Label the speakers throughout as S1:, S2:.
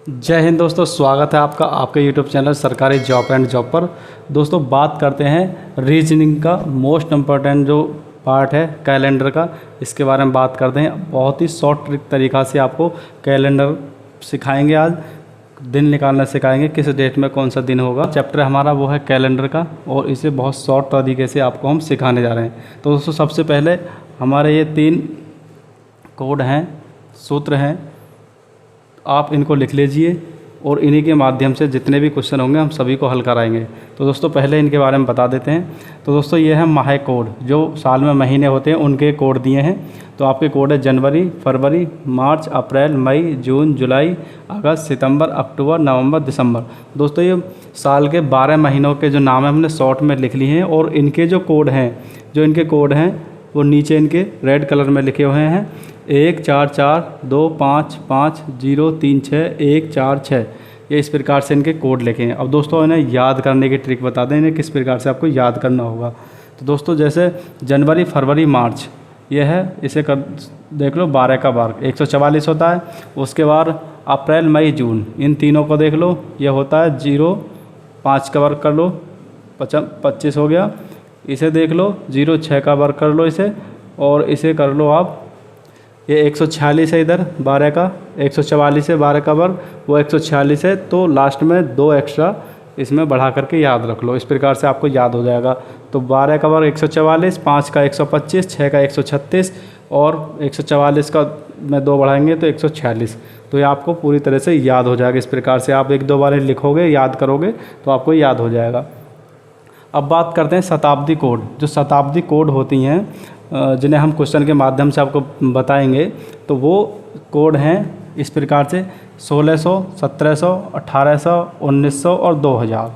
S1: जय हिंद दोस्तों, स्वागत है आपका आपके यूट्यूब चैनल सरकारी जॉब एंड जॉब पर। दोस्तों बात करते हैं रीजनिंग का मोस्ट इम्पॉर्टेंट जो पार्ट है कैलेंडर का, इसके बारे में बात करते हैं। बहुत ही शॉर्ट ट्रिक तरीक़ा से आपको कैलेंडर सिखाएंगे। आज दिन निकालना सिखाएंगे, किस डेट में कौन सा दिन होगा। चैप्टर हमारा वो है कैलेंडर का और इसे बहुत शॉर्ट तरीके से आपको हम सिखाने जा रहे हैं। तो दोस्तों सबसे पहले हमारे ये 3 कोड हैं, सूत्र हैं, आप इनको लिख लीजिए और इन्हीं के माध्यम से जितने भी क्वेश्चन होंगे हम सभी को हल कराएंगे। तो दोस्तों पहले इनके बारे में बता देते हैं। तो दोस्तों ये है माह कोड, जो साल में महीने होते हैं उनके कोड दिए हैं। तो आपके कोड है जनवरी, फरवरी, मार्च, अप्रैल, मई, जून, जुलाई, अगस्त, सितंबर, अक्टूबर, नवंबर, दिसंबर। दोस्तों ये साल के 12 महीनों के जो नाम है हमने शॉर्ट में लिख लिए हैं और इनके जो कोड हैं वो नीचे इनके रेड कलर में लिखे हुए हैं। 1 4 4 2 5 5 0 3 6 1 4 6, ये इस प्रकार से इनके कोड लिखे हैं। अब दोस्तों इन्हें याद करने की ट्रिक बता दें, इन्हें किस प्रकार से आपको याद करना होगा। तो दोस्तों जैसे जनवरी, फरवरी, मार्च ये है, इसे कर देख लो 12 का वर्ग 144 होता है। उसके बाद अप्रैल, मई, जून, इन तीनों को देख लो, ये होता है 0, 5 का वर्ग कर लो 25 हो गया। इसे देख लो 0, 6 का वर्ग कर लो इसे, और इसे कर लो आप, ये 146 है इधर 12 का, 144 है 12 का वर्ग, वो 146 है। तो लास्ट में 2 एक्स्ट्रा इसमें बढ़ा करके याद रख लो, इस प्रकार से आपको याद हो जाएगा। तो 12 का वर्ग 144, 5 का 125, 6 का 136 और 144 का में 2 बढ़ाएंगे तो 146। तो ये आपको पूरी तरह से याद हो जाएगा। इस प्रकार से आप 1-2 बार लिखोगे, याद करोगे तो आपको याद हो जाएगा। अब बात करते हैं शताब्दी कोड। जो शताब्दी कोड होती हैं जिन्हें हम क्वेश्चन के माध्यम से आपको बताएंगे, तो वो कोड हैं इस प्रकार से 1600, 1700, 1800, 1900 और 2000।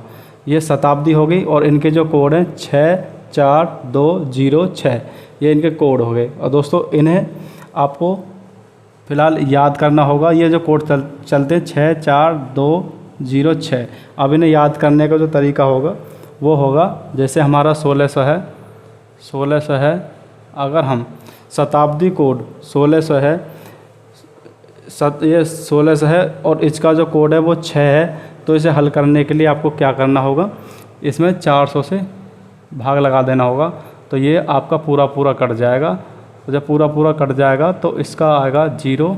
S1: ये शताब्दी हो गई और इनके जो कोड हैं 6 4 2 0 6, ये इनके कोड हो गए। और दोस्तों इन्हें आपको फ़िलहाल याद करना होगा। ये जो कोड चलते हैं 6 4 2 0 6। अब इन्हें याद करने का जो तरीका होगा वो होगा, जैसे हमारा 1600 है, अगर हम शताब्दी कोड 1600 है, ये 1600 है और इसका जो कोड है वो 6 है, तो इसे हल करने के लिए आपको क्या करना होगा, इसमें 400 से भाग लगा देना होगा। तो ये आपका पूरा कट जाएगा। तो जब पूरा कट जाएगा तो इसका आएगा 0,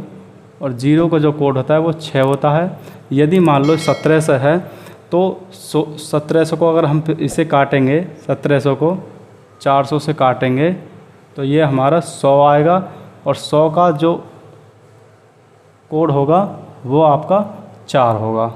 S1: और 0 का जो कोड होता है वो 6 होता है। यदि मान लो 1700 है तो 1700 को अगर हम इसे काटेंगे, 1700 को 400 से काटेंगे तो ये हमारा 100 आएगा, और 100 का जो कोड होगा वो आपका 4 होगा।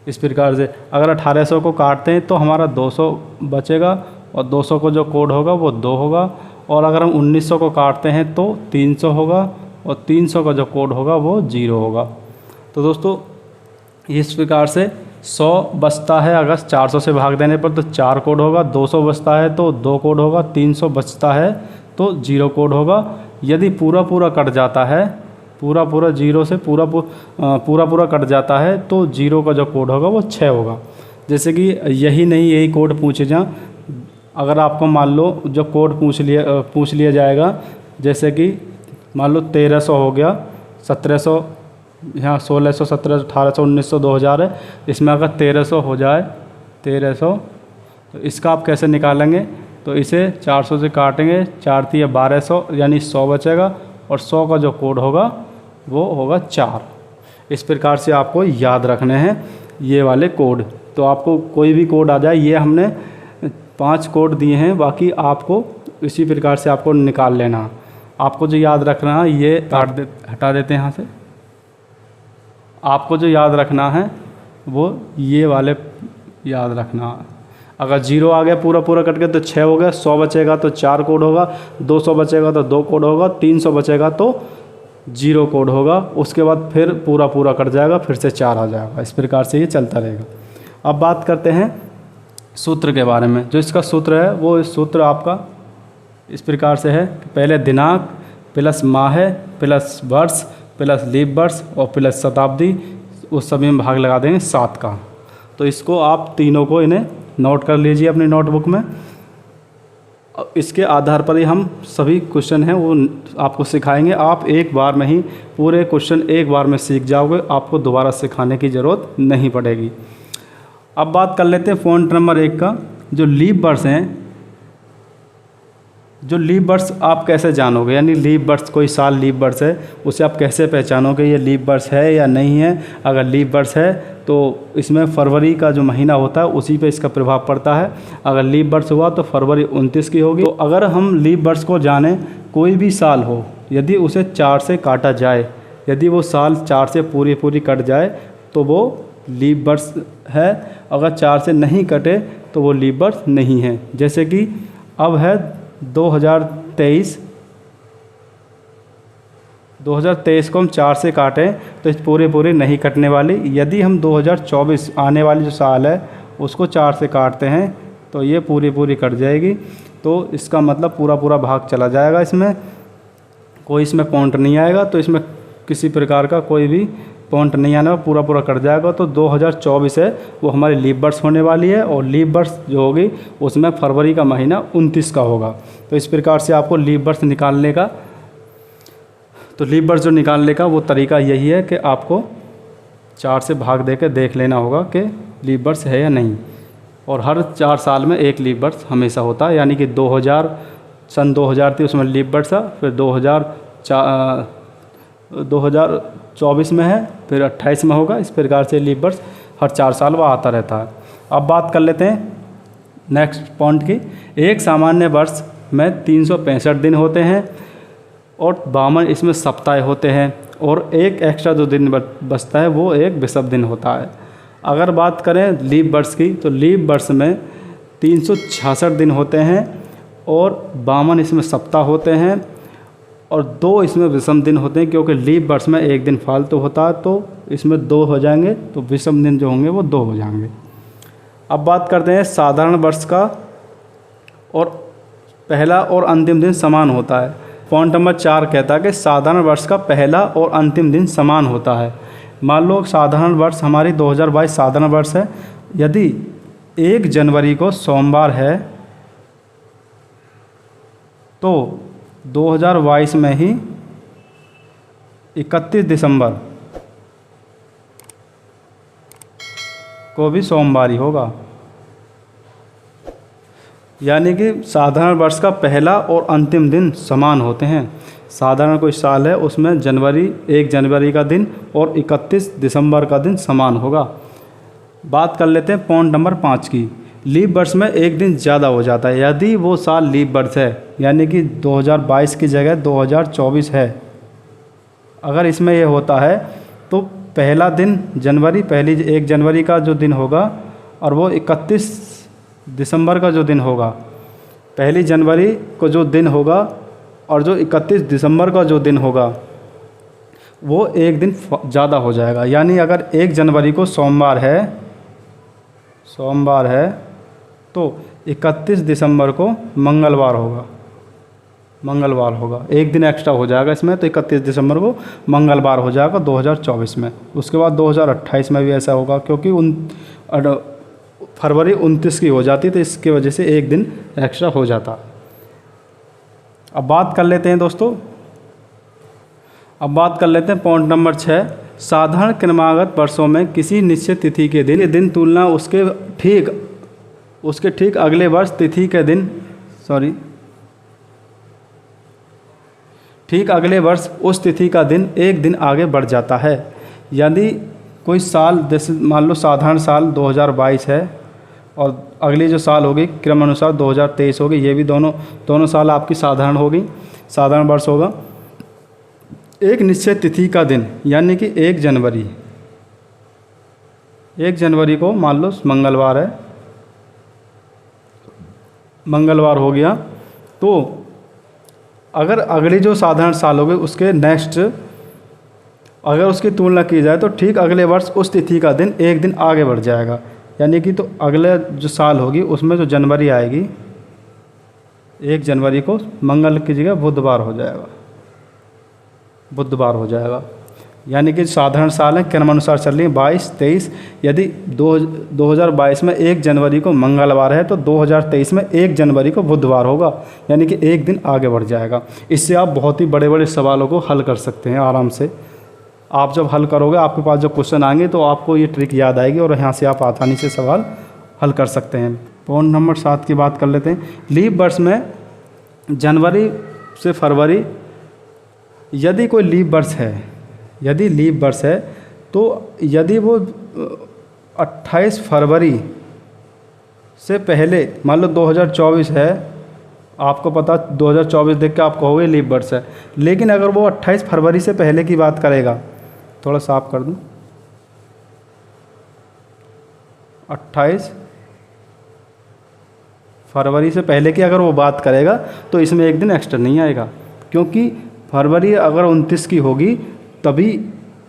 S1: इस प्रकार से अगर 1800 को काटते हैं तो हमारा 200 बचेगा, और 200 को जो कोड होगा वो 2 होगा। और अगर हम 1900 को काटते हैं तो 300 होगा, और 300 का जो कोड होगा वो 0 होगा। तो दोस्तों इस प्रकार से 100 बचता है अगर 400 से भाग देने पर तो 4 कोड होगा, 200 बचता है तो 2 कोड होगा, 300 बचता है तो 0 कोड होगा। यदि पूरा कट जाता है, पूरा 0 से पूरा कट जाता है तो 0 का जो कोड होगा वो 6 होगा। जैसे कि यही कोड पूछे जाएँ, अगर आपको मान लो जो कोड पूछ लिया जाएगा, जैसे कि मान लो 1300 हो गया, 1700 यहाँ 1600, 1700, 1800, 1900, 2000 है, इसमें अगर 1300 हो जाए, 1300, तो इसका आप कैसे निकालेंगे, तो इसे 400 से काटेंगे, 4 3 1200 यानी 100 बचेगा, और 100 का जो कोड होगा वो होगा 4। इस प्रकार से आपको याद रखने हैं ये वाले कोड। तो आपको कोई भी कोड आ जाए, ये हमने 5 कोड दिए हैं, बाकी आपको इसी प्रकार से आपको निकाल लेना। आपको जो याद रखना है ये हटा देते हैं यहाँ से। आपको जो याद रखना है वो ये वाले याद रखना है। अगर 0 आ गया पूरा कट गया तो 6 हो गया, 100 बचेगा तो 4 कोड होगा, 200 बचेगा तो 2 कोड होगा, 300 बचेगा तो 0 कोड होगा। उसके बाद फिर पूरा कट जाएगा, फिर से 4 आ जाएगा। इस प्रकार से ये चलता रहेगा। अब बात करते हैं सूत्र के बारे में। जो इसका सूत्र है वो इस सूत्र आपका इस प्रकार से है कि पहले दिनांक प्लस माह प्लस वर्ष प्लस लीप वर्ष और प्लस शताब्दी, उस सभी में भाग लगा देंगे 7 का। तो इसको आप तीनों को इन्हें नोट कर लीजिए अपनी नोटबुक में। इसके आधार पर ही हम सभी क्वेश्चन हैं वो आपको सिखाएंगे। आप एक बार में ही पूरे क्वेश्चन एक बार में सीख जाओगे, आपको दोबारा सिखाने की ज़रूरत नहीं पड़ेगी। अब बात कर लेते हैं पॉइंट नंबर 1 का, जो लीप वर्ड्स हैं। जो लीप वर्ड्स आप कैसे जानोगे, यानी लीप वर्ड्स, कोई साल लीप वर्ड्स है उसे आप कैसे पहचानोगे ये लीप वर्ड्स है या नहीं है। अगर लीप वर्ड्स है तो इसमें फरवरी का जो महीना होता है उसी पे इसका प्रभाव पड़ता है। अगर लीप वर्ड्स हुआ तो फरवरी 29 की होगी। तो अगर हम लीप वर्ड्स को जानें, कोई भी साल हो, यदि उसे 4 से काटा जाए, यदि वो साल 4 से पूरी कट जाए तो वो लीप वर्ड्स है। अगर 4 से नहीं कटे तो वो लीप वर्ड्स नहीं है। जैसे कि अब है 2023 को हम 4 से काटें तो इस पूरे नहीं कटने वाली। यदि हम 2024 आने वाली जो साल है उसको 4 से काटते हैं तो ये पूरी कट जाएगी। तो इसका मतलब पूरा भाग चला जाएगा, इसमें कोई इसमें पॉइंट नहीं आएगा। तो इसमें किसी प्रकार का कोई भी पॉइंट नहीं आने वाला, पूरा कट जाएगा। तो 2024 है वो हमारी लीप वर्ड्स होने वाली है, और लीप वर्ड्स जो होगी उसमें फरवरी का महीना 29 का होगा। तो इस प्रकार से आपको लीप वर्ड्स निकालने का, तो लीप वर्ड्स जो निकालने का वो तरीका यही है कि आपको 4 से भाग देकर देख लेना होगा कि लीप वर्ड्स है या नहीं। और हर 4 साल में एक लीप वर्ड्स हमेशा होता है, यानी कि 2000 थी उसमें लीप वर्ड्स था, फिर 2024 में है, फिर 28 में होगा। इस प्रकार से लीप वर्ड्स हर 4 साल वह आता रहता है। अब बात कर लेते हैं नेक्स्ट पॉइंट की। एक सामान्य वर्ष में 365 दिन होते हैं और 52 इसमें सप्ताह होते हैं, और एक एक्स्ट्रा जो दिन बचता है वो एक विषम दिन होता है। अगर बात करें लीप वर्ष की, तो लीप वर्ष में 366 दिन होते हैं और 52 इसमें सप्ताह होते हैं, और 2 इसमें विषम दिन होते हैं, क्योंकि लीप वर्ष में एक दिन फालतू होता है तो इसमें 2 हो जाएंगे, तो विषम दिन जो होंगे वो 2 हो जाएंगे। अब बात करते हैं साधारण वर्ष का, और पहला और अंतिम दिन समान होता है। पॉइंट नंबर 4 कहता है कि साधारण वर्ष का पहला और अंतिम दिन समान होता है। मान लो साधारण वर्ष हमारी 2022 साधारण वर्ष है। यदि 1 जनवरी को सोमवार है तो 2022 में ही 31 दिसंबर को भी सोमवार ही होगा। यानी कि साधारण वर्ष का पहला और अंतिम दिन समान होते हैं। साधारण कोई साल है उसमें 1 जनवरी का दिन और 31 दिसंबर का दिन समान होगा। बात कर लेते हैं पॉइंट नंबर 5 की। लीप वर्ष में एक दिन ज़्यादा हो जाता है। यदि वो साल लीप वर्ष है, यानी कि 2022 की जगह 2024 है, अगर इसमें ये होता है तो पहला दिन जनवरी, 1 जनवरी का जो दिन होगा और वो 31 दिसंबर का जो दिन होगा, 1 जनवरी को जो दिन होगा और जो 31 दिसंबर का जो दिन होगा वो एक दिन ज़्यादा हो जाएगा। यानी अगर 1 जनवरी को सोमवार है तो 31 दिसंबर को मंगलवार होगा, एक दिन एक्स्ट्रा हो जाएगा इसमें। तो 31 दिसंबर को मंगलवार हो जाएगा 2024 में। उसके बाद 2028 में भी ऐसा होगा, क्योंकि फरवरी 29 की हो जाती, तो इसकी वजह से एक दिन एक्स्ट्रा हो जाता। अब बात कर लेते हैं दोस्तों, पॉइंट नंबर 6। साधारण क्रमागत वर्षों में किसी निश्चित तिथि के दिन तुलना उसके ठीक अगले वर्ष तिथि के दिन, ठीक अगले वर्ष उस तिथि का दिन एक दिन आगे बढ़ जाता है। यदि कोई साल, जैसे मान लो साधारण साल 2022 है और अगली जो साल होगी क्रमानुसार 2023 होगी, ये भी दोनों साल आपकी साधारण होगी, साधारण वर्ष होगा। एक निश्चित तिथि का दिन, यानी कि 1 जनवरी को मान लो मंगलवार हो गया, तो अगर अगली जो साधारण साल होगी उसके नेक्स्ट अगर उसकी तुलना की जाए तो ठीक अगले वर्ष उस तिथि का दिन एक दिन आगे बढ़ जाएगा। यानी कि तो अगले जो साल होगी उसमें जो जनवरी आएगी, 1 जनवरी को मंगल की जगह बुधवार हो जाएगा। यानी कि साधारण साल है क्रमानुसार चल रही है 22, 23। यदि 2022 में 1 जनवरी को मंगलवार है तो 2023 में 1 जनवरी को बुधवार होगा, यानी कि एक दिन आगे बढ़ जाएगा। इससे आप बहुत ही बड़े बड़े सवालों को हल कर सकते हैं आराम से। आप जब हल करोगे आपके पास जब क्वेश्चन आएंगे तो आपको ये ट्रिक याद आएगी और यहाँ से आप आसानी से सवाल हल कर सकते हैं। पॉइंट नंबर 7 की बात कर लेते हैं। लीप वर्ष में जनवरी से फरवरी, यदि कोई लीप वर्ष है, यदि लीप वर्ष है तो यदि वो 28 फरवरी से पहले, मान लो 2024 है, आपको पता 2024 देख के आप कहोगे लीप वर्ष है, लेकिन अगर वो 28 फरवरी से पहले की बात करेगा, थोड़ा साफ कर दूं, 28 फरवरी से पहले की अगर वो बात करेगा तो इसमें एक दिन एक्स्ट्रा नहीं आएगा, क्योंकि फरवरी अगर 29 की होगी तभी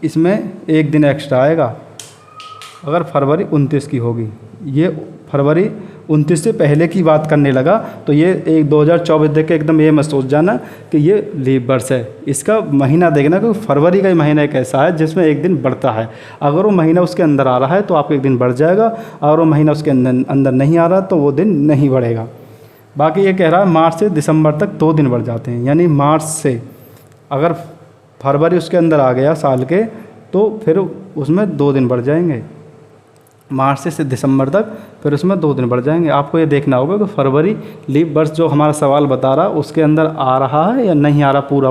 S1: इसमें एक दिन एक्स्ट्रा आएगा अगर फरवरी 29 की होगी। ये फरवरी 29 से पहले की बात करने लगा तो ये एक 2024 देख के एकदम ये मत सोच जाना कि ये लीप वर्ष है। इसका महीना देखना कि फरवरी का ही महीना एक ऐसा है जिसमें एक दिन बढ़ता है। अगर वो महीना उसके अंदर आ रहा है तो आपको एक दिन बढ़ जाएगा, अगर वो महीना उसके अंदर नहीं आ रहा तो वो दिन नहीं बढ़ेगा। बाकी ये कह रहा है मार्च से दिसंबर तक 2 दिन बढ़ जाते हैं, यानी मार्च से अगर फरवरी उसके अंदर आ गया साल के तो फिर उसमें 2 दिन बढ़ जाएंगे, मार्च से दिसंबर तक फिर उसमें 2 दिन बढ़ जाएंगे। आपको ये देखना होगा कि फरवरी लीप वर्ष जो हमारा सवाल बता रहा उसके अंदर आ रहा है या नहीं आ रहा पूरा।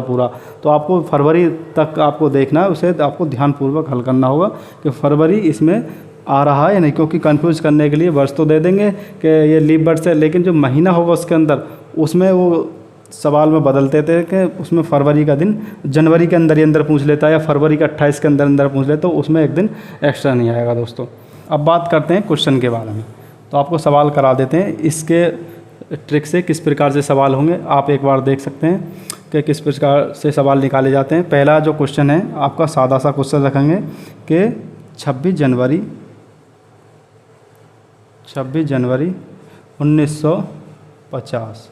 S1: तो आपको फरवरी तक आपको देखना है, उसे आपको ध्यानपूर्वक हल करना होगा कि फरवरी इसमें आ रहा है या नहीं, क्योंकि कंफ्यूज करने के लिए वर्ष तो दे देंगे कि ये लीप वर्ष है, लेकिन जो महीना होगा उसके अंदर उसमें वो सवाल में बदलते थे कि उसमें फरवरी का दिन जनवरी के अंदर ही अंदर पूछ लेता है या फरवरी का 28 के अंदर पूछ लेता, तो उसमें एक दिन एक्स्ट्रा नहीं आएगा दोस्तों। अब बात करते हैं क्वेश्चन के बारे में, तो आपको सवाल करा देते हैं, इसके ट्रिक से किस प्रकार से सवाल होंगे आप एक बार देख सकते हैं कि किस प्रकार से सवाल निकाले जाते हैं। पहला जो क्वेश्चन है आपका सादा सा क्वेश्चन रखेंगे कि 26 जनवरी 1950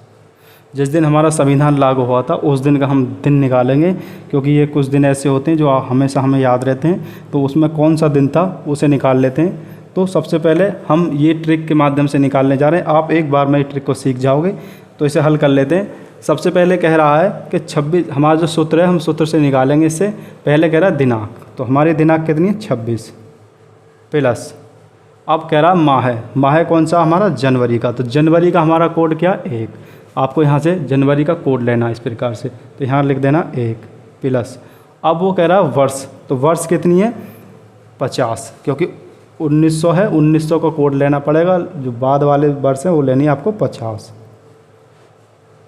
S1: जिस दिन हमारा संविधान लागू हुआ था उस दिन का हम दिन निकालेंगे, क्योंकि ये कुछ दिन ऐसे होते हैं जो हमेशा हमें याद रहते हैं, तो उसमें कौन सा दिन था उसे निकाल लेते हैं। तो सबसे पहले हम ये ट्रिक के माध्यम से निकालने जा रहे हैं, आप एक बार में ये ट्रिक को सीख जाओगे, तो इसे हल कर लेते हैं। सबसे पहले कह रहा है कि 26, हमारा जो सूत्र है हम सूत्र से निकालेंगे। इससे पहले कह रहा है दिनांक, तो हमारी दिनांक कितनी है 26 प्लस, अब कह रहा माह है, माह कौन सा हमारा जनवरी का, तो जनवरी का हमारा कोड क्या 1, आपको यहाँ से जनवरी का कोड लेना है इस प्रकार से, तो यहाँ लिख देना 1 प्लस। अब वो कह रहा है वर्ष, तो वर्ष कितनी है 50, क्योंकि 1900 है, 1900 का कोड लेना पड़ेगा, जो बाद वाले वर्ष है वो लेनी है आपको 50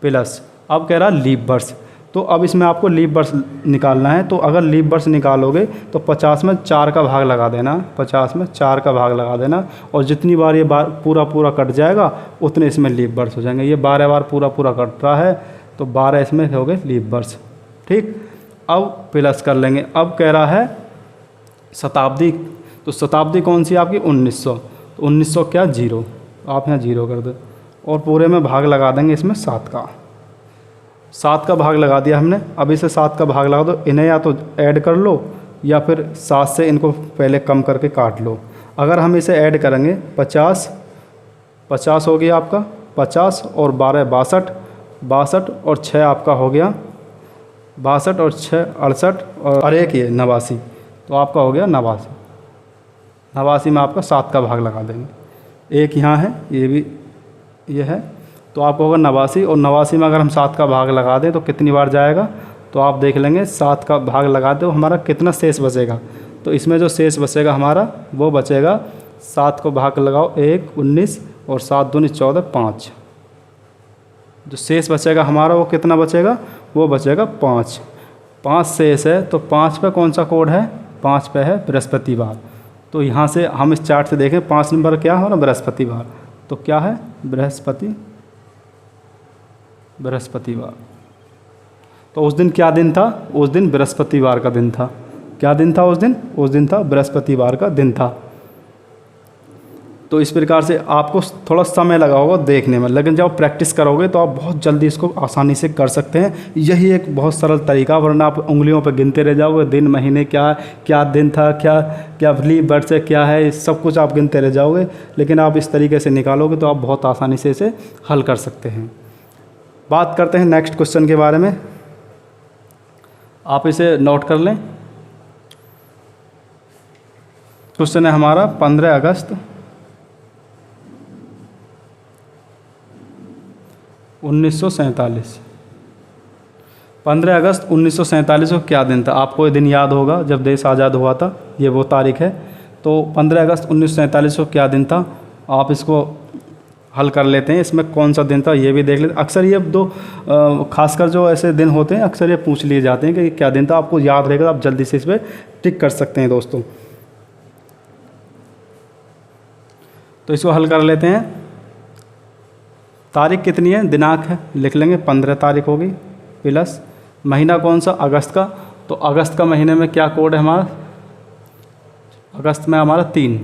S1: प्लस। अब कह रहा है लीप वर्ष, तो अब इसमें आपको लीप वर्ष निकालना है, तो अगर लीप वर्ष निकालोगे तो 50 में 4 का भाग लगा देना, 50 में 4 का भाग लगा देना, और जितनी बार ये बार पूरा कट जाएगा उतने इसमें लीप वर्ष हो जाएंगे। ये 12 बार पूरा कट रहा है तो 12 इसमें हो गए लीप वर्ष, ठीक। अब प्लस कर लेंगे। अब कह रहा है शताब्दी, तो शताब्दी कौन सी आपकी 1900, तो 1900 क्या 0, आप यहाँ 0 कर दो, और पूरे में भाग लगा देंगे इसमें 7 का, 7 का भाग लगा दिया हमने। अब इसे 7 का भाग लगा दो, इन्हें या तो ऐड कर लो या फिर 7 से इनको पहले कम करके काट लो। अगर हम इसे ऐड करेंगे 50 हो गया आपका, 50 और 12 62, 62 और 6 आपका हो गया 62 और 6 68, और 1 ये 89, तो आपका हो गया 89। 89 में आपका 7 का भाग लगा देंगे, एक यहाँ है, ये भी ये है, तो आपको होगा 89, और 89 में अगर हम 7 का भाग लगा दें तो कितनी बार जाएगा, तो आप देख लेंगे 7 का भाग लगा दो हमारा कितना शेष बचेगा। तो इसमें जो शेष बचेगा हमारा वो बचेगा, 7 को भाग लगाओ 1 19 और 7 दूनी 14 5, जो शेष बचेगा हमारा वो कितना बचेगा, वो बचेगा 5। 5 शेष है, तो 5 पे कौन सा कोड है, 5 पे है बृहस्पतिवार। तो यहाँ से हम इस चार्ट से देखें 5 नंबर क्या हमारा बृहस्पतिवार, तो क्या है बृहस्पतिवार। तो उस दिन क्या दिन था, उस दिन बृहस्पतिवार का दिन था। क्या दिन था उस दिन था बृहस्पतिवार का दिन था। तो तो इस प्रकार से आपको थोड़ा समय लगा होगा देखने में, लेकिन जब आप प्रैक्टिस करोगे तो आप बहुत जल्दी इसको आसानी से कर सकते हैं। यही एक बहुत सरल तरीका, वरना आप उंगलियों पर गिनते रह जाओगे दिन महीने क्या दिन था, क्या क्या लीप वर्ष है, क्या है, सब कुछ आप गिनते रह जाओगे। लेकिन आप इस तरीके से निकालोगे तो आप बहुत आसानी से इसे हल कर सकते हैं। बात करते हैं नेक्स्ट क्वेश्चन के बारे में, आप इसे नोट कर लें। क्वेश्चन है हमारा 15 अगस्त 1947। 15 अगस्त 1947 को क्या दिन था? आपको ये दिन याद होगा जब देश आज़ाद हुआ था, ये वो तारीख है। तो 15 अगस्त 1947 को क्या दिन था, आप इसको हल कर लेते हैं। इसमें कौन सा दिन था ये भी देख लेते हैं। अक्सर ये दो खासकर जो ऐसे दिन होते हैं अक्सर ये पूछ लिए जाते हैं कि क्या दिन था, आपको याद रहेगा, आप जल्दी से इस पर टिक कर सकते हैं दोस्तों। तो इसको हल कर लेते हैं। तारीख कितनी है, दिनांक है, लिख लेंगे 15 तारीख होगी, प्लस महीना कौन सा, अगस्त का। तो अगस्त का महीने में क्या कोड है हमारा, अगस्त में हमारा 3,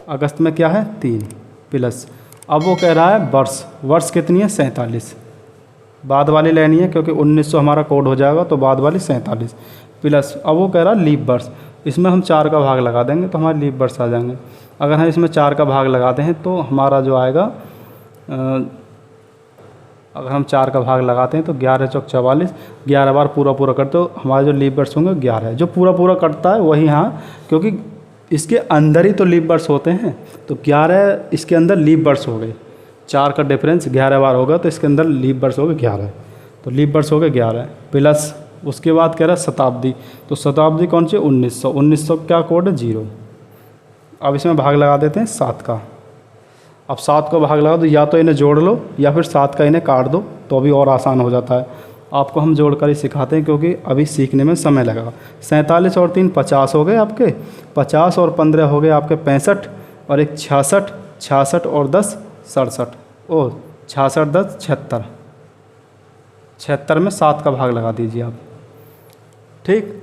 S1: अगस्त में क्या है 3, प्लस अब वो कह रहा है वर्ष, वर्ष कितनी है 47, बाद वाली लेनी है क्योंकि 1900 हमारा कोड हो जाएगा, तो बाद वाली 47, प्लस अब वो कह रहा है लीप वर्ष। इसमें हम 4 का भाग लगा देंगे तो हमारे लीप वर्ष आ जाएंगे। अगर हम इसमें 4 का भाग लगाते हैं तो हमारा जो आएगा, अगर हम 4 का भाग लगाते हैं तो 11 चौक 44, 11 बार पूरा करते तो हमारे जो लीप वर्ष होंगे 11 है। जो पूरा कटता है वही, हाँ, क्योंकि इसके अंदर ही तो लीप वर्ष होते हैं, तो 11 इसके अंदर लीप वर्ष हो गए, 4 का डिफरेंस 11 बार होगा तो इसके अंदर लीप वर्ष हो गए 11, तो लीप वर्ष हो गए 11, प्लस उसके बाद कह रहा है शताब्दी। तो शताब्दी कौन सी, 1900, 1900 क्या कोड है 0। अब इसमें भाग लगा देते हैं 7 का। अब 7 को भाग लगा दो, या तो इन्हें जोड़ लो या फिर 7 का इन्हें काट दो, तो अभी और आसान हो जाता है। आपको हम जोड़कर ही सिखाते हैं क्योंकि अभी सीखने में समय लगा। 47 और 3 50 हो गए आपके, 50 और 15 हो गए आपके 65, और एक 66, 66 और 10 67, ओ 66 10 76, 76 में 7 का भाग लगा दीजिए आप, ठीक।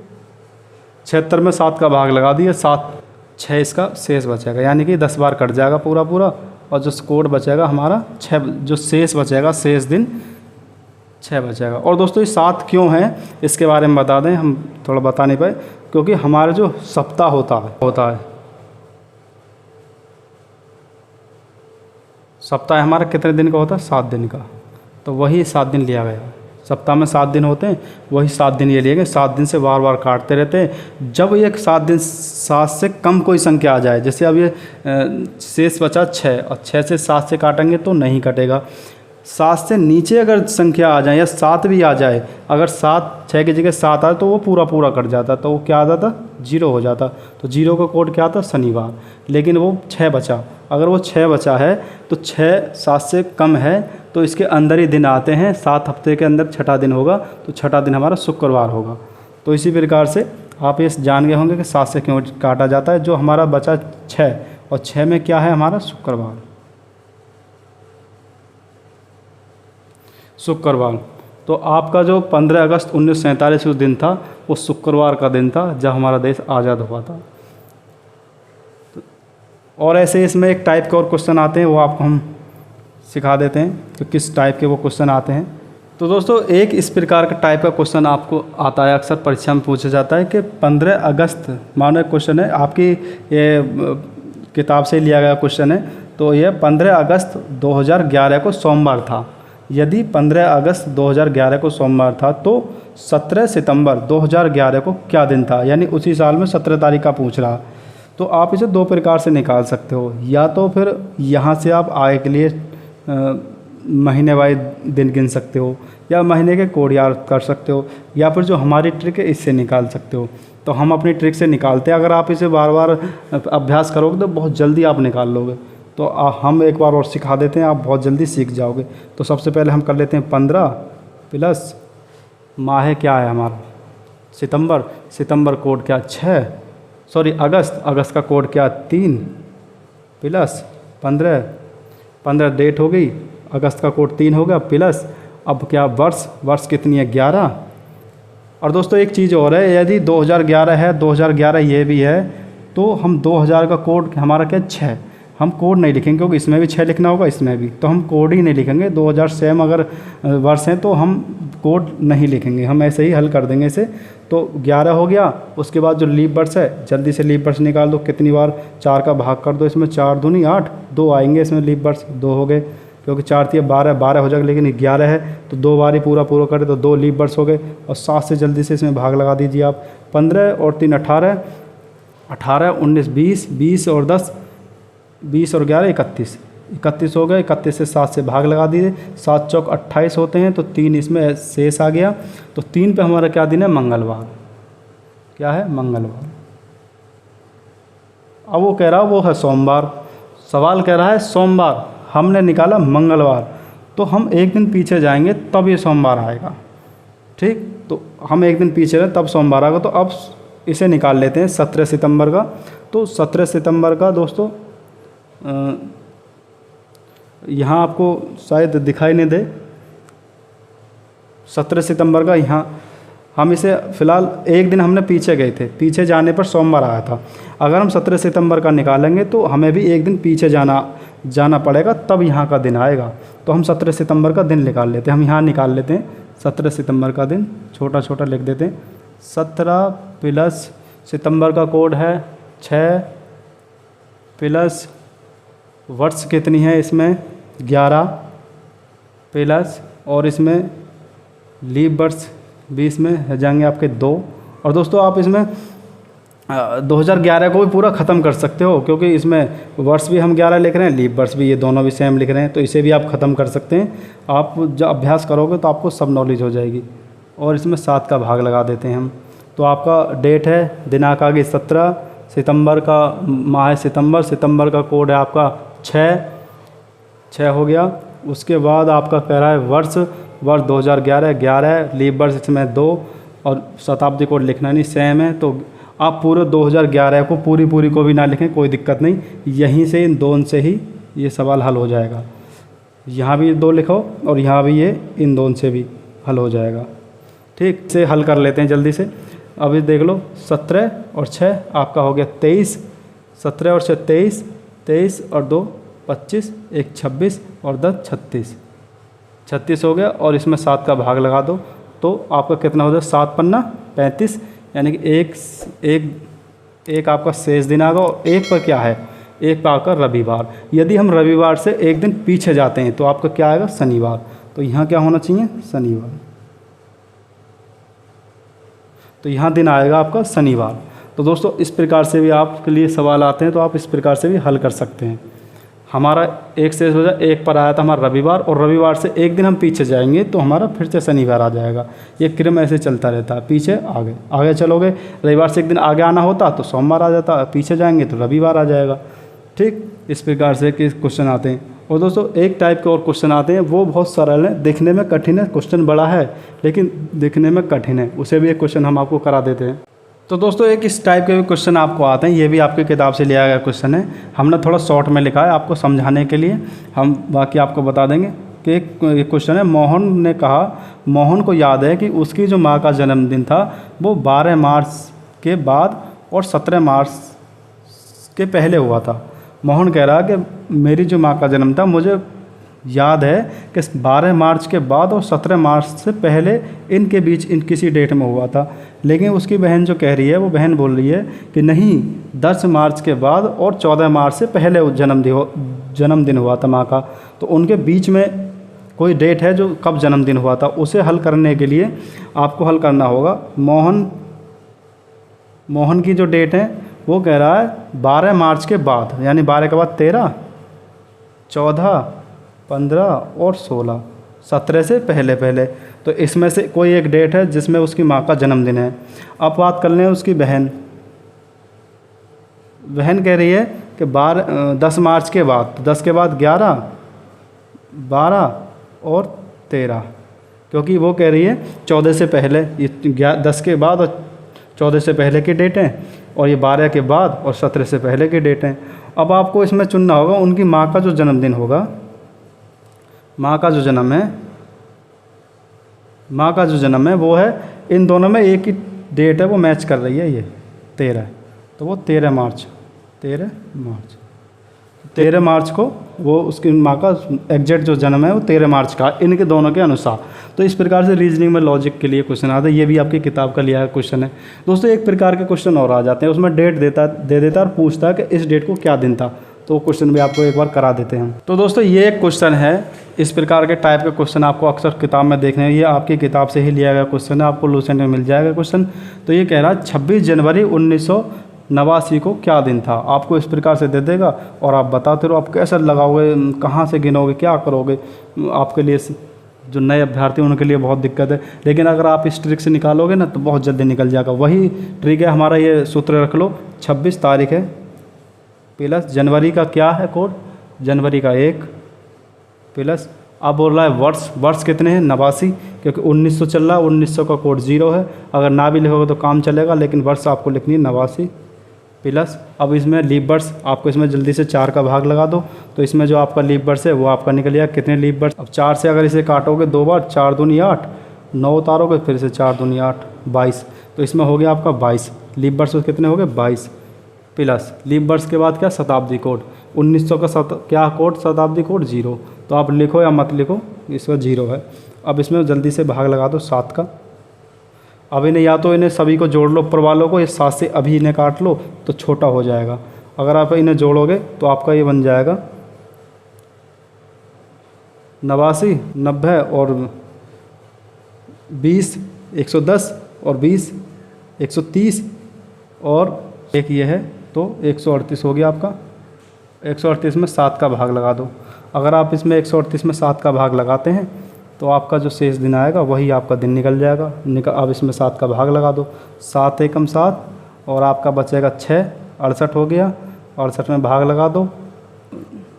S1: 76 में 7 का भाग लगा दिए, 7 6 इसका शेष बचेगा, यानी कि 10 बार कट जाएगा पूरा, और जो कोड बचेगा हमारा 6, जो शेष बचेगा, शेष दिन 6 बचेगा। और दोस्तों ये 7 क्यों है इसके बारे में बता दें, हम थोड़ा बता नहीं पाए, क्योंकि हमारा जो सप्ताह होता है सप्ताह हमारा कितने दिन का होता है, 7 दिन का, तो वही 7 दिन लिया गया। सप्ताह में 7 दिन होते हैं, वही 7 दिन ये लिए गए। 7 दिन से बार काटते रहते हैं। जब ये 7 दिन 7 से कम कोई संख्या आ जाए, जैसे अब ये शेष बचा 6, और 6 से 7 से काटेंगे तो नहीं कटेगा। 7 से नीचे अगर संख्या आ जाए या 7 भी आ जाए, अगर 6 की जगह 7 आए तो वो पूरा कट जाता, तो वो क्या आ जाता, 0 हो जाता। तो 0 का कोड क्या आता, शनिवार। लेकिन वो 6 बचा, अगर वो 6 बचा है तो 6 7 से कम है, तो इसके अंदर ही दिन आते हैं। 7 हफ्ते के अंदर छठा दिन होगा, तो छठा दिन हमारा शुक्रवार होगा। तो इसी प्रकार से आप ये जान गए होंगे कि 7 से क्यों काटा जाता है। जो हमारा बचा 6, और 6 में क्या है हमारा शुक्रवार। तो आपका जो 15 अगस्त 1947 को दिन था वो शुक्रवार का दिन था, जब हमारा देश आज़ाद हुआ था। और ऐसे इसमें एक टाइप के और क्वेश्चन आते हैं, वो आपको हम सिखा देते हैं कि किस टाइप के वो क्वेश्चन आते हैं। तो दोस्तों एक इस प्रकार का टाइप का क्वेश्चन आपको आता है, अक्सर परीक्षा में पूछा जाता है कि 15 अगस्त, मानो एक क्वेश्चन है आपकी ये किताब से लिया गया क्वेश्चन है, तो ये 15 अगस्त 2011 को सोमवार था। यदि 15 अगस्त 2011 को सोमवार था तो 17 सितंबर 2011 को क्या दिन था, यानी उसी साल में 17 तारीख का पूछ रहा। तो आप इसे 2 प्रकार से निकाल सकते हो, या तो फिर यहाँ से आप आगे के लिए महीने वाइज दिन गिन सकते हो, या महीने के कोड याद कर सकते हो, या फिर जो हमारी ट्रिक है इससे निकाल सकते हो। तो हम अपनी ट्रिक से निकालते हैं। अगर आप इसे बार बार अभ्यास करोगे तो बहुत जल्दी आप निकाल लोगे। तो हम एक बार और सिखा देते हैं, आप बहुत जल्दी सीख जाओगे। तो सबसे पहले हम कर लेते हैं 15 प्लस माह क्या है हमारा सितंबर, सितंबर कोड क्या 6, सॉरी अगस्त, अगस्त का कोड क्या 3 प्लस 15, 15 डेट हो गई, अगस्त का कोड 3 हो गया, प्लस अब क्या वर्ष, वर्ष कितनी है 11। और दोस्तों एक चीज़ और है, यदि 2011 है, 2011 ये भी है, तो हम 2000 का कोड हमारा क्या 6, हम कोड नहीं लिखेंगे क्योंकि इसमें भी 6 लिखना होगा, इसमें भी, तो हम कोड ही नहीं लिखेंगे। 2000 सेम अगर वर्ष हैं तो हम कोड नहीं लिखेंगे, हम ऐसे ही हल कर देंगे इसे। तो 11 हो गया। उसके बाद जो लीप वर्ष है, जल्दी से लीप वर्ष निकाल दो, कितनी बार 4 का भाग कर दो, इसमें 4 दूनी 8, 2 आएंगे इसमें लीप वर्ष, 2 हो गए क्योंकि 4 थी 12 हो जाएगा, लेकिन 11 है तो 2 बार ही पूरा करें तो 2 लीप वर्ष हो गए। और 7 से जल्दी से इसमें भाग लगा दीजिए आप। 15 और 3 18, 18 19 20, 20 और 10, 20 और 11 31, 31 हो गए। 31 से 7 से भाग लगा दीजिए, 7 चौक 28 होते हैं, तो 3 इसमें शेष आ गया। तो 3 पे हमारा क्या दिन है? मंगलवार। क्या है? मंगलवार। अब वो कह रहा है वो है सोमवार, सवाल कह रहा है सोमवार, हमने निकाला मंगलवार, तो हम एक दिन पीछे जाएंगे तब ये सोमवार आएगा। ठीक, तो हम एक दिन पीछे रहे तब सोमवार आएगा। तो अब इसे निकाल लेते हैं 17 सितंबर का। तो 17 सितंबर का दोस्तों यहाँ आपको शायद दिखाई नहीं दे, 17 सितंबर का यहाँ हम इसे फ़िलहाल एक दिन हमने पीछे गए थे, पीछे जाने पर सोमवार आया था। अगर हम 17 सितंबर का निकालेंगे तो हमें भी एक दिन पीछे जाना पड़ेगा, तब यहाँ का दिन आएगा। तो हम 17 सितंबर का दिन निकाल लेते हैं, हम यहाँ निकाल लेते हैं 17 सितंबर का दिन, छोटा छोटा लिख देते हैं। 17 प्लस सितंबर का कोड है 6 प्लस वर्ष कितनी है इसमें 11 प्लस, और इसमें लीप वर्ष भी इसमें जाएंगे आपके 2। और दोस्तों आप इसमें 2011 को भी पूरा ख़त्म कर सकते हो, क्योंकि इसमें वर्ष भी हम 11 लिख रहे हैं, लीप वर्ष भी, ये दोनों भी सेम लिख रहे हैं, तो इसे भी आप ख़त्म कर सकते हैं। आप जब अभ्यास करोगे तो आपको सब नॉलेज हो जाएगी। और इसमें 7 का भाग लगा देते हैं हम। तो आपका डेट है, दिनांक आ गई 17, सितंबर का माह है सितंबर का कोड है आपका 6 हो गया। उसके बाद आपका कह रहा है वर्ष 2011, लीप वर्ष इसमें 2, और शताब्दी कोड लिखना नहीं, सेम है। तो आप पूरे 2011 को पूरी को भी ना लिखें, कोई दिक्कत नहीं, यहीं से इन 2 से ही ये सवाल हल हो जाएगा। यहाँ भी 2 लिखो और यहाँ भी ये इन 2 से भी हल हो जाएगा। ठीक, से हल कर लेते हैं जल्दी से। अभी देख लो 17 और 6 आपका हो गया 23, 17 और 6 23, 23 और 2 25, 1 26 और 10 36 हो गया। और इसमें 7 का भाग लगा दो तो आपका कितना हो जाए? 7 पन्ना 35, यानी कि एक आपका शेष दिन आएगा। और एक पर क्या है? एक पर आपका रविवार। यदि हम रविवार से एक दिन पीछे जाते हैं तो आपका क्या आएगा? शनिवार। तो यहाँ क्या होना चाहिए? शनिवार। तो यहाँ दिन आएगा आपका शनिवार। तो दोस्तों इस प्रकार से भी आपके लिए सवाल आते हैं, तो आप इस प्रकार से भी हल कर सकते हैं। हमारा एक शेष हो जाए, एक पर आया था हमारा रविवार, और रविवार से एक दिन हम पीछे जाएंगे तो हमारा फिर से शनिवार आ जाएगा। ये क्रम ऐसे चलता रहता है, पीछे आगे चलोगे। रविवार से एक दिन आगे आना होता तो सोमवार आ जाता, पीछे जाएंगे तो रविवार आ जाएगा। ठीक, इस प्रकार से कि क्वेश्चन आते हैं। और दोस्तों एक टाइप के और क्वेश्चन आते हैं, वो बहुत सरल है, दिखने में कठिन है, क्वेश्चन बड़ा है लेकिन दिखने में कठिन है, उसे भी एक क्वेश्चन हम आपको करा देते हैं। तो दोस्तों एक इस टाइप के भी क्वेश्चन आपको आते हैं, ये भी आपकी किताब से लिया गया क्वेश्चन है, हमने थोड़ा शॉर्ट में लिखा है आपको समझाने के लिए, हम बाकी आपको बता देंगे कि एक क्वेश्चन है। मोहन ने कहा, मोहन को याद है कि उसकी जो माँ का जन्मदिन था वो 12 मार्च के बाद और 17 मार्च के पहले हुआ था। मोहन कह रहा कि मेरी जो माँ का जन्म था मुझे याद है कि 12 मार्च के बाद और 17 मार्च से पहले इनके बीच किसी डेट में हुआ था। लेकिन उसकी बहन जो कह रही है, वो बहन बोल रही है कि नहीं, 10 मार्च के बाद और 14 मार्च से पहले जन्मदिन हुआ था माँ का। तो उनके बीच में कोई डेट है जो कब जन्मदिन हुआ था, उसे हल करने के लिए आपको हल करना होगा। मोहन की जो डेट है वो कह रहा है 12 मार्च के बाद, यानी 12 के बाद 13, 14, 15 और 16, 17 से पहले। तो इसमें से कोई एक डेट है जिसमें उसकी माँ का जन्मदिन है। अब बात कर लें उसकी बहन कह रही है कि 10 मार्च के बाद, 10 के बाद 11, 12 और 13, क्योंकि वो कह रही है 14 से पहले, ये 10 के बाद और 14 से पहले की डेट हैं, और ये 12 के बाद और 17 से पहले की डेट हैं। अब आपको इसमें चुनना होगा उनकी माँ का जो जन्मदिन होगा, माँ का जो जन्म है वो है, इन दोनों में एक ही डेट है वो मैच कर रही है, ये 13, तो वो 13 मार्च। 13 मार्च को वो उसकी माँ का एग्जैक्ट जो जन्म है वो 13 मार्च का, इनके दोनों के अनुसार। तो इस प्रकार से रीजनिंग में लॉजिक के लिए क्वेश्चन आता है। ये भी आपकी किताब का लिया है क्वेश्चन है। दोस्तों एक प्रकार के क्वेश्चन और आ जाते हैं, उसमें डेट दे देता है और पूछता है कि इस डेट को क्या दिन था। तो क्वेश्चन भी आपको एक बार करा देते हैं। तो दोस्तों ये एक क्वेश्चन है, इस प्रकार के टाइप के क्वेश्चन आपको अक्सर किताब में देखने हैं। ये आपकी किताब से ही लिया गया क्वेश्चन है, आपको लूसेंट में मिल जाएगा क्वेश्चन। तो ये कह रहा है 26 जनवरी 1989 को क्या दिन था। आपको इस प्रकार से दे देगा और आप बताते रहो, आप कैसे लगाओगे, कहाँ से गिनोगे, क्या करोगे। आपके लिए जो नए अभ्यर्थी उनके लिए बहुत दिक्कत है, लेकिन अगर आप इस ट्रिक से निकालोगे ना तो बहुत जल्दी निकल जाएगा। वही ट्रिक है हमारा, ये सूत्र रख लो। 26 तारीख है प्लस जनवरी का क्या है कोड, जनवरी का 1 प्लस अब बोल रहा है वर्ष कितने हैं 89, क्योंकि 1900 चल रहा है, 1900 का कोड 0 है। अगर ना भी लिखोगे तो काम चलेगा, लेकिन वर्ष आपको लिखनी है 89 प्लस। अब इसमें लीप वर्ष आपको इसमें जल्दी से 4 का भाग लगा दो, तो इसमें जो आपका लीप वर्ष है वो आपका निकल गया। कितने लीप वर्ष, अब 4 से अगर इसे काटोगे 2 बार, 4 दूनी 8, 9 उतारोगे फिर से 4 दूनी 8, 22। तो इसमें हो गया आपका 22 लीप वर्ष। कितने हो गए 22 प्लस लीप वर्ष के बाद क्या शताब्दी कोड 1900 का क्या कोड शताब्दी कोड 0। तो आप लिखो या मत लिखो, इसका 0 है। अब इसमें जल्दी से भाग लगा दो 7 का। अब इन्हें या तो इन्हें सभी को जोड़ लो ऊपर वालों को, ये 7 से अभी इन्हें काट लो तो छोटा हो जाएगा। अगर आप इन्हें जोड़ोगे तो आपका ये बन जाएगा 89, 90 और 20 110 और 20 130 और एक ये है, तो 138 हो गया आपका। 138 में 7 का भाग लगा दो। अगर आप इसमें 138 में 7 का भाग लगाते हैं तो आपका जो शेष दिन आएगा वही आपका दिन निकल जाएगा। अब इसमें 7 का भाग लगा दो, 7 एकम 7 और आपका बचेगा 6, 68 हो गया। 68 में भाग लगा दो,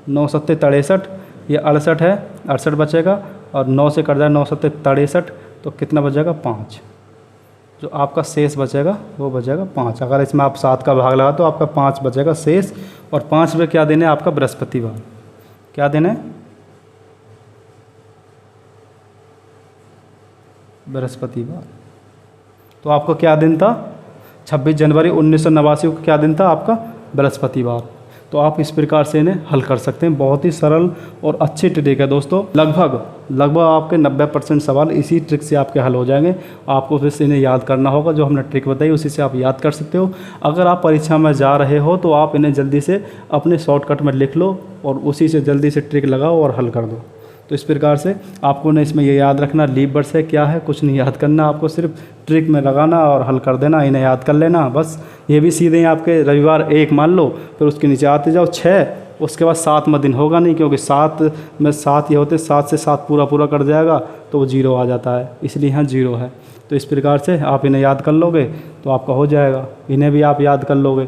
S1: 9 सत्ते 63, ये 68 है, 68 बचेगा और 9 से कट जाए 9 सत्ते 63, तो कितना बचेगा 5। जो आपका शेष बचेगा वो बचेगा 5। अगर इसमें आप 7 का भाग लगा तो आपका 5 बचेगा शेष। और 5 में क्या दिन है आपका बृहस्पतिवार। क्या दिन है बृहस्पतिवार। तो आपको क्या दिन था 26 जनवरी 1989 को क्या दिन था आपका बृहस्पतिवार। तो आप इस प्रकार से इन्हें हल कर सकते हैं। बहुत ही सरल और अच्छी ट्रिक है दोस्तों। लगभग आपके 90% सवाल इसी ट्रिक से आपके हल हो जाएंगे। आपको फिर से इन्हें याद करना होगा, जो हमने ट्रिक बताई उसी से आप याद कर सकते हो। अगर आप परीक्षा में जा रहे हो तो आप इन्हें जल्दी से अपने शॉर्टकट में लिख लो और उसी से जल्दी से ट्रिक लगाओ और हल कर दो। तो इस प्रकार से आपको ना इसमें ये याद रखना लीप वर्ष है क्या है, कुछ नहीं याद करना, आपको सिर्फ ट्रिक में लगाना और हल कर देना, इन्हें याद कर लेना बस। ये भी सीधे आपके रविवार 1 मान लो, फिर उसके नीचे आते जाओ 6, उसके बाद 7 में दिन होगा नहीं, क्योंकि 7 में 7 ये होते, 7 से 7 पूरा कट जाएगा तो वो 0 आ जाता है, इसलिए यहाँ 0 है। तो इस प्रकार से आप इन्हें याद कर लोगे तो आपका हो जाएगा। इन्हें भी आप याद कर लोगे।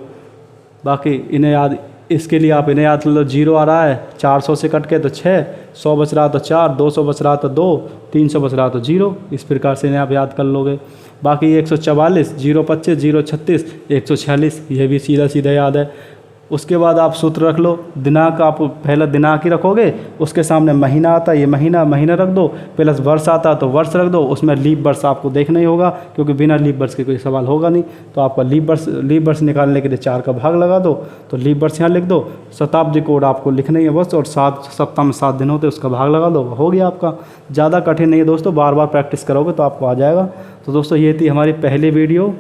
S1: बाकी इन्हें याद, इसके लिए आप इन्हें याद कर लो। 0 आ रहा है 400 से कट के तो 6, 100 बच रहा तो 4, 200 बच रहा तो 2, 300 बच रहा तो 0। इस प्रकार से इन्हें आप याद कर लोगे। बाकी 144, 025, 036, 146 ये भी सीधा याद है। उसके बाद आप सूत्र रख लो। दिनांक आप पहले दिनांक ही रखोगे, उसके सामने महीना आता है, ये महीना रख दो, प्लस वर्ष आता है तो वर्ष रख दो। उसमें लीप वर्ष आपको देखना ही होगा, क्योंकि बिना लीप वर्ष के कोई सवाल होगा नहीं। तो आपका लीप वर्ष निकालने के लिए 4 का भाग लगा दो, तो लीप वर्ष यहाँ लिख दो। शताब्दी कोड आपको लिखना ही है बस, और 7 सप्ताह में 7 दिन होते उसका भाग लगा दो, हो गया आपका। ज़्यादा कठिन नहीं है दोस्तों, बार बार प्रैक्टिस करोगे तो आपको आ जाएगा। तो दोस्तों ये थी हमारी पहली वीडियो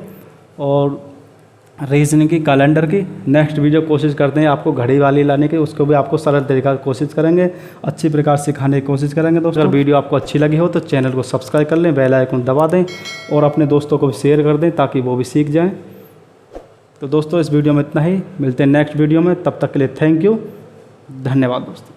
S1: और रीजनिंग की कैलेंडर की। नेक्स्ट वीडियो कोशिश करते हैं आपको घड़ी वाली लाने की, उसको भी आपको सरल तरीका कोशिश करेंगे, अच्छी प्रकार सिखाने की कोशिश करेंगे दोस्तों। अगर वीडियो आपको अच्छी लगी हो तो चैनल को सब्सक्राइब कर लें, बेल आइकन दबा दें और अपने दोस्तों को भी शेयर कर दें ताकि वो भी सीख जाएं। तो दोस्तों इस वीडियो में इतना ही, मिलते हैं नेक्स्ट वीडियो में, तब तक के लिए थैंक यू, धन्यवाद दोस्तों।